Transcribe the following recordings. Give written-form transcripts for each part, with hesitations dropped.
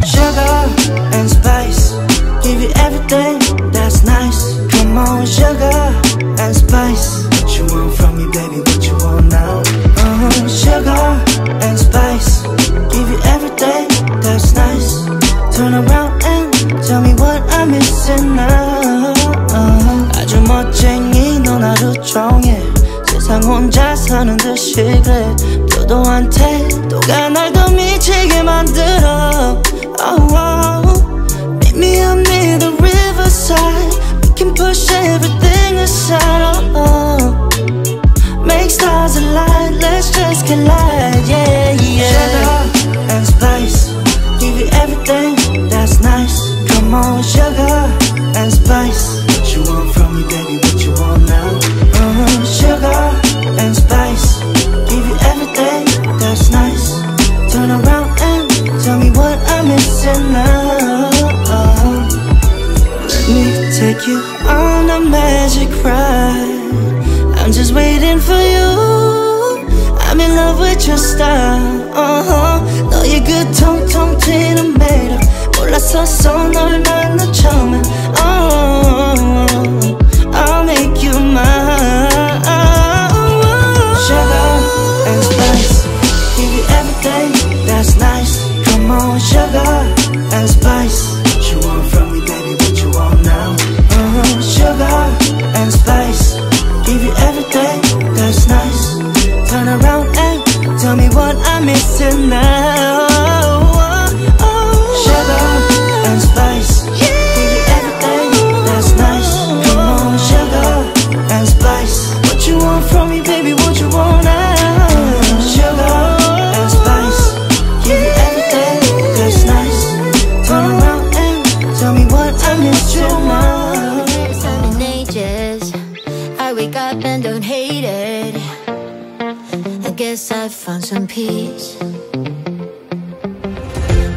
Sugar and spice, give you everything that's nice. Come on, sugar and spice. What you want from me, baby, what you want now? Sugar and spice, give you everything that's nice. Turn around and tell me what I'm missing now. 아주 멋쟁이 넌 하루 종일 세상 혼자 사는 듯이 그래. 도도한 태도가 날 더 미치게 만들어. Meet me up near the riverside. We can push everything aside. Make stars align, let's just collide. Yeah, yeah. Sugar and spice, give you everything that's nice. Come on, sugar and spice. What you want from me, baby, what you want now? Sugar and spice, give you everything that's nice. Turn around and tell me what I'm missing now. Let me take you on a magic ride. I'm just waiting for you. I'm in love with your style. 너의 그 통통 튀는 매력 몰랐었어 널 만난 처음엔. I'll make you mine. Sugar and spice, give you everything that's nice. Come on, sugar and spice. What you want from me, baby, what you want now? Sugar and spice, give you everything that's nice. Turn around and tell me what I'm missing now. Sugar and spice, give you everything that's nice. Come on, sugar and spice. What you want from me, baby, what you want now? Sugar and spice, give you everything that's nice. Turn around and tell me what I'm missing now. Some ages, I wake up and don't hate it. I guess I found some peace.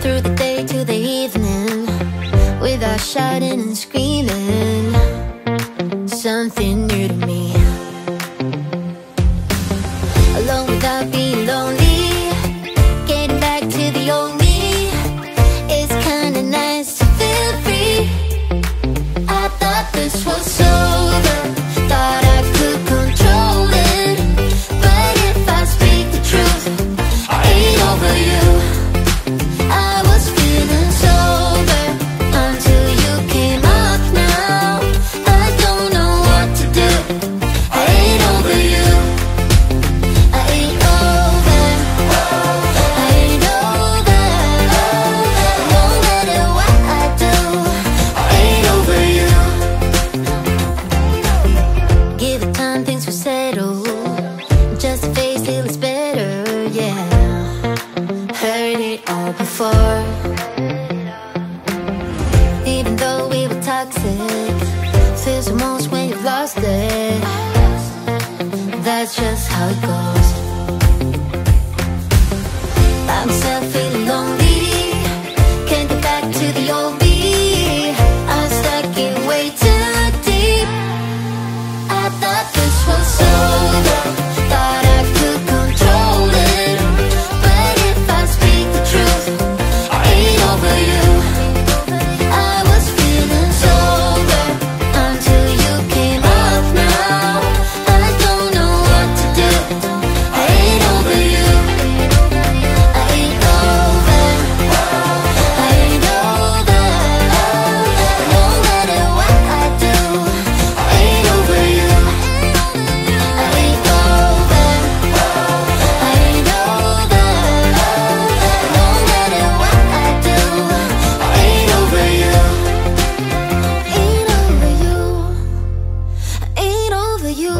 Through the day to the evening, without shouting and screaming, something new to me. Alone without being lonely, getting back to the old me. It's kinda nice to feel free. I thought this was over, thought I could control it. But if I speak the truth, I ain't over you. I was feeling sober until you came up now. I don't know what to do. I ain't over you. I ain't over. I ain't over. No matter what I do, I ain't over you. Give it time, things will settle. Just a face till it's better, yeah. Heard it all before. Even though we were toxic, feels the most when you've lost it. That's just how it goes. By myself feeling lonely, can't get back to the old me. I'm stuck in way too deep. I thought this was over, thought I could control it. But if I speak the truth, I ain't over you. I was feeling sober until you came up now. I don't know what to do. I ain't over you. I ain't over. I ain't over. No matter what I do, I ain't over you. I ain't over. I ain't over. No matter what I do, I ain't over you. Ain't over you. I ain't over you.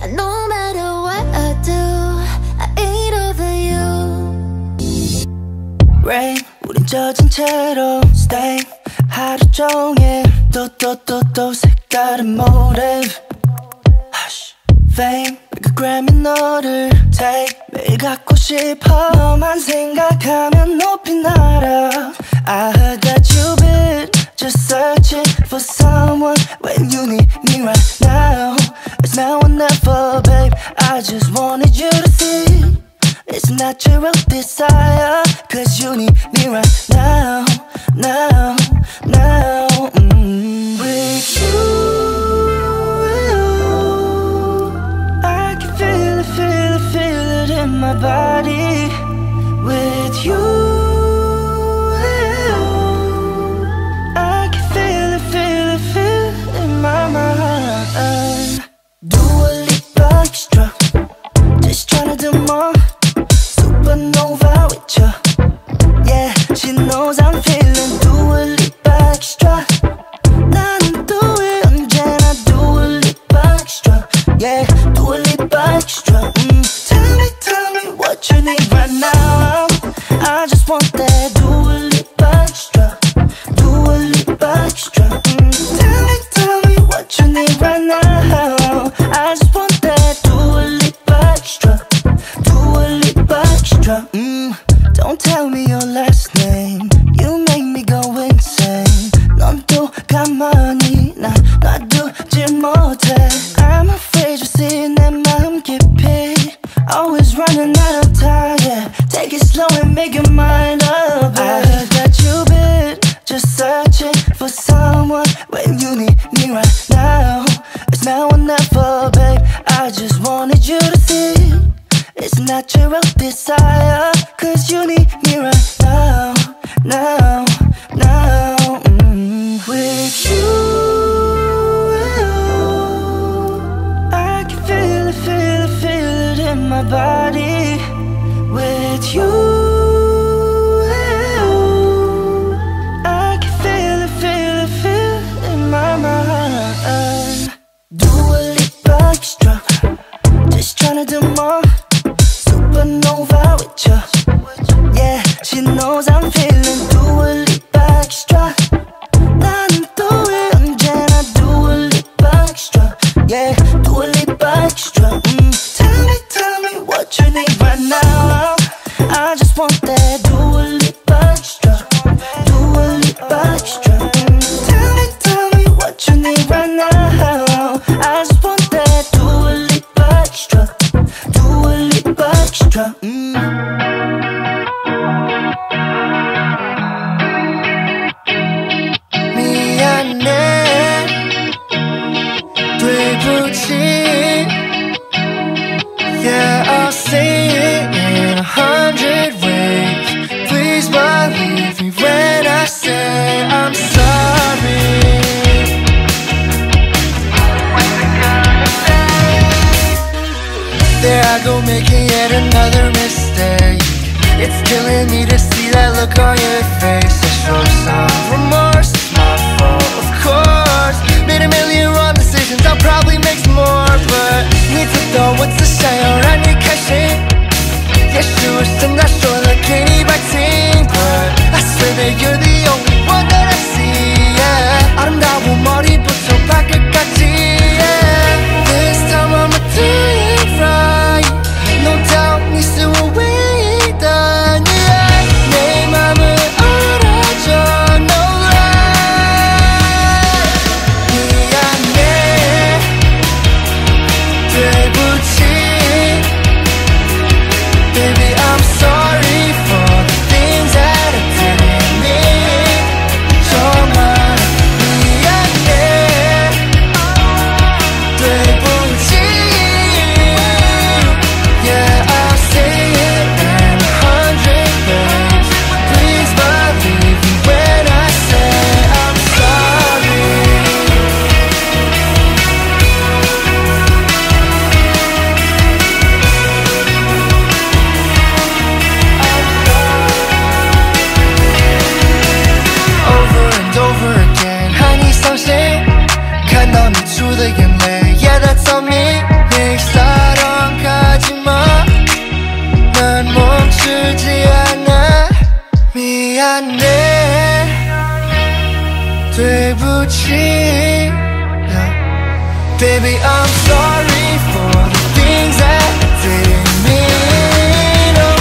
And no matter what I do, I ain't over you. Rain, 우린 젖은 채로 stay 하루 종일 또 색다른 motive. Hush, fame, 그 Grammy 너를 take 매일 갖고 싶어만 생각하면 높이 날아. I heard that you've been just searching for someone when you need me right now. It's now or never, babe. I just wanted you to see It's natural desire, 'cause you need me right now, now, now. With you, I can feel it, feel it, feel it in my body. With you, I can feel it, feel it, feel it in my mind. Do a little extra, just tryna do more. Supernova with you, yeah. She knows I'm feeling. Do a little extra, 나는 또 왜 언제나 do a little extra, yeah. Do a little extra. Tell me what you need right now. I just want that. Do a little extra, do a little extra. Tell me what you need right now. I just want that. Do a little extra, do a little extra. Don't tell me your last name. You make me go insane. 넌 또 가만히 나 놔두질 못해. I'm afraid you see 내 마음 깊이. Always running out of time, yeah. Take it slow and make your mind up, yeah. I heard that you've been just searching for someone when you need me right now. It's now or never, babe. I just wanted you to see it's natural desire, 'cause you need me right now, now, now. With you, I can feel it, feel it, feel it in my body. With you, I can feel it, feel it, feel it in my mind. Do a little extra, just tryna do more. Supernova with you, yeah. She knows I'm feeling. Do a little extra, 나는 또 왜 언제나 do a little extra, yeah. Do a little extra. Tell me what you need right now. I just want that. Do a little extra, do a little extra. Tell me what you need right now. I just want that. Do a little extra, do a little extra. 미안해, 되부지. Yeah, I'll say it in 100 ways. Please believe me when I say I'm sorry. There I go making yet another mistake. It's killing me to see that look on your face. I show some remorse, it's my fault, of course. Made a million wrong decisions, I'll probably make some more. But need to know what's the shine on your cashing. Yeah, sure, I'm not sure that 괜히 밝힌. But I swear that you're the only one that I see, yeah. 아름다운 머리부터 발끝까지, yeah. This time I'ma do it right. No doubt, 네 수위이다, yeah. 내 맘을 알아줘, no lie. 미안해, 되부지. Baby, I'm sorry for the things that I didn't mean. 정말 미안해, 되부지. Yeah, I'll say it in 100 ways. Please believe me when I say I'm sorry. Over and over again, I need something. 看到你出的眼泪 Yeah, that's on me. 내 사랑 가지마, 난 멈추지 않아. 미안해, 되부지. Yeah. Baby, I'm sorry for the things that I didn't mean. Oh,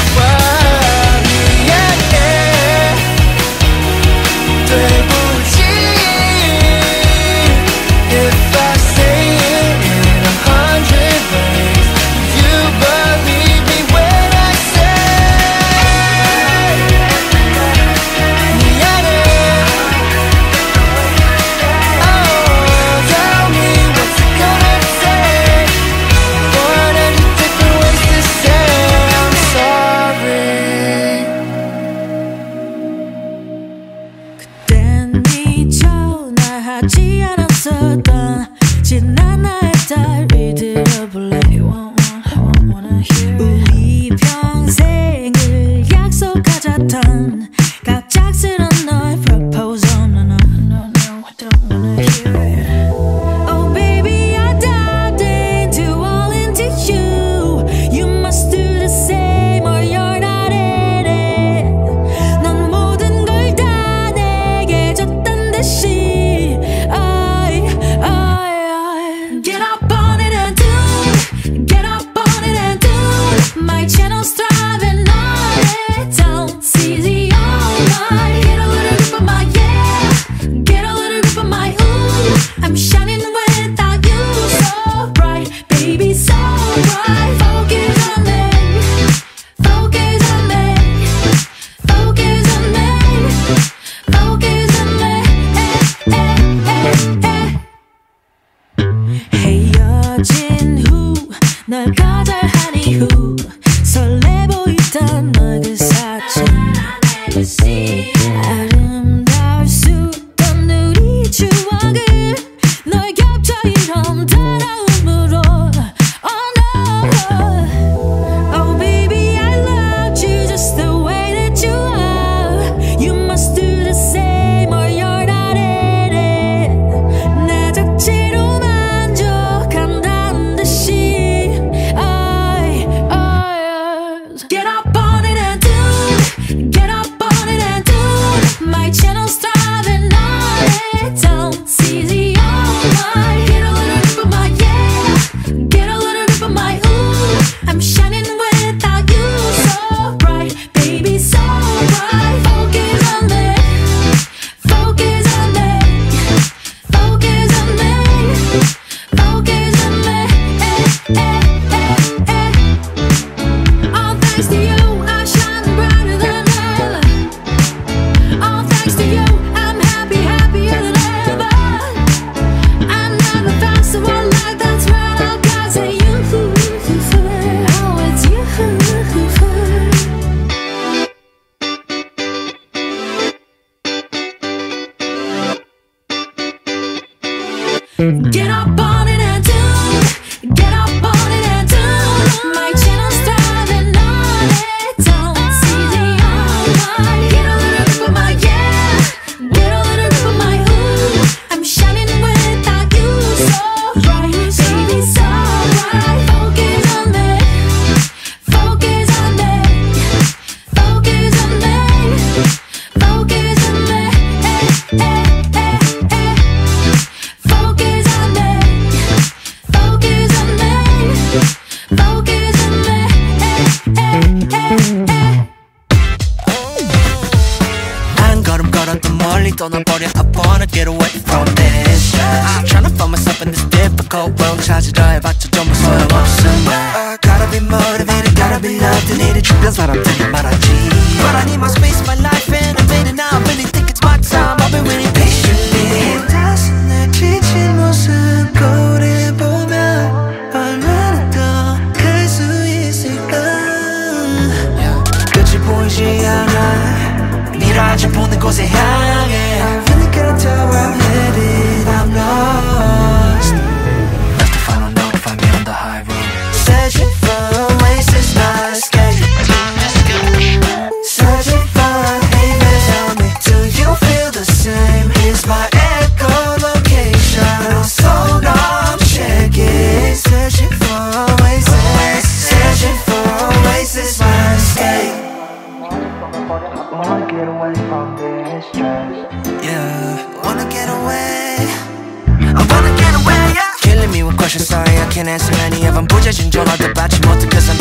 미안해, 되부지. If I say it in 100 ways, you believe me when I say 있었던 지난 나의 딸이 들어볼래. 우리 평생을 약속하자던 갑작스런 너의 proposal. No, no, no, no, I don't wanna hear it. Oh baby, I dived into all into you. You must do the same or you're not in it. 넌 모든 걸 다 내게 줬단 듯이 Get up on it and do it. Get up on it and do it. My channel's thriving on it. Don't seize the online. Get a little grip of my yeah. Get a little grip of my ooh. I'm shining without you. So bright, baby, so bright. Focus on me. Focus on me. Focus on me. Focus on me. 헤어진 후 널 거절한 이후 설레 보이던 너의 그 사진 아름다울 수 없던 우리 추억을 널 겹쳐 이런 더러움으로 Oh no. Oh baby, I loved you just the way that you are. You must do the same or you're not in it. 나 자체로 만족한다는 듯이 Get up on it and do it. Get up on it and do it. My channel's thriving on it. Don't seize the online. Get a little grip of my yeah. Get a little grip of my ooh. I'm shining without you. So bright, baby, so bright. Focus on me. Focus on me. Focus on me. Focus on me. All thanks to you, I shine brighter than ever. All thanks to you, I'm happy, happier than ever. I never found someone like that's right. I'll guess it's you. Oh, it's you. Get up on it and do it. Get up on it and do it. My channel's thriving on it. Don't see the online. Get a little grip of my yeah. Get a little grip of my ooh. I'm shining without you. So bright, baby, so bright. Focus on me. Focus on me. Focus on me. Focus on me. Focus on me. Focus on me. Focus on me. 한 걸음 걸었던 멀리 떠나버려 I wanna get away from this I'm tryna find myself in this difficult world 찾으려 해봤자 전부 소용없음 I gotta be motivated, gotta be loved 내일 주변 사람들이 말하지 But I need my space, my life and a minute now I really think it's my time I've been waiting patiently 다시 내 지친 모습 거울에 보면 얼마나 더 갈 수 있을까 끝이 보이지 않아 미라지 보는 곳에 향해 I really can't tell where I'm headed I'm lost That's the final note if I'm on the high road Searching for oasis, not escape Searching for a haven Tell me, do you feel the same? Here's my echolocation So long, check it Searching for oasis Searching for oasis, not escape I wanna get away from this stress Yeah, wanna get away I wanna get away, yeah Killing me with questions, sorry I can't answer any of them 부재중 전화도 받지 못해 cause I'm